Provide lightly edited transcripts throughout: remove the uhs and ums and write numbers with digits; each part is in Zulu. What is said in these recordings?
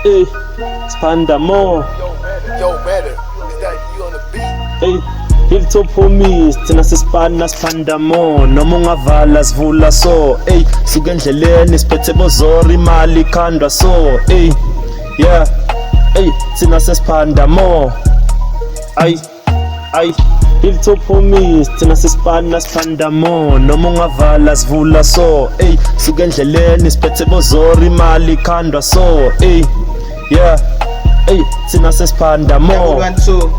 Ey, Spanda more. Yo, better. Is that you on the beat? Ey, hilltop homies, thina sisipana Spanda more. Noma ungavala sivula so. Ey, suka endleleni siphethe bozora imali ikhandwa so. Ey, yeah. Ey, thina sisipanda more. Ay, hilltop homies, thina sisipana Spanda more. Noma ungavala sivula so. Ey, suka endleleni siphethe bozora imali ikhandwa so. Ey, yeah. Ey, thina sisipanda more. 1 2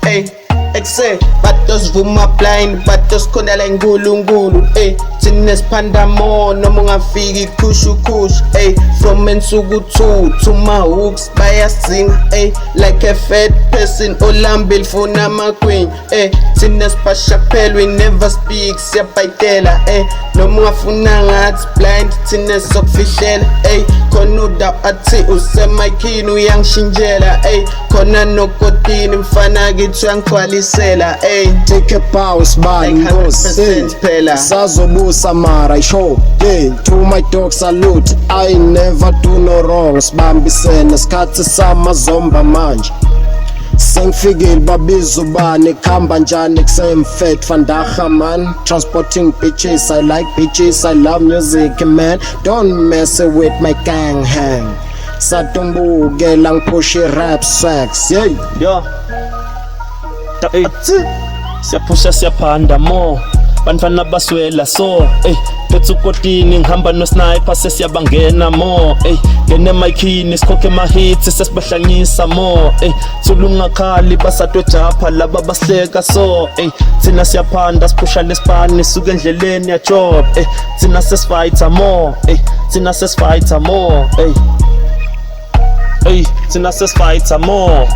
ey ekse batosivuma blind batosikholela inkulunkulu ey thina siphanda more noma ungafiki khushukhushu ey from ensuku 2 to my hooks bayasinga ey like a fat person olambile funa amaqueen ey thina sipasha phela we never speak siyabhayitela ey noma ungafuna ngathi blind thina sokufihlela ey khona uda athi usemakhini uyangishintshela ey khona nokotini mfana kithi uyangigcwalisela ey take a pause bani like ngosi 100% phela sazobusa mara I show yeah to my dog salute I never do no wrong sibambisene sikhathi samazomba manje sengifikile babiza ubani khamba njani kusemfet vandaga man transporting bitches I like bitches I love music man don't mess with my gang hang satumbukela ngiphushi rap swags yeah Yo. Ey, siyaphusha siyaphanda more. Bantwana baswela so. Ey, phethe ukotini ngihamba no sniper sesiyabangena more. Ey, ngene emic-ini sikhokhe ma hits sesibahlanyisa more. Ey, sulungakhali basatwe japha laba basleka so. Ey, thina siyaphanda siphusha lesipani suka endleleni ya job. Ey, thina sesifighter more. Ey, thina sesifighter more. Ey, thina sesifighter more.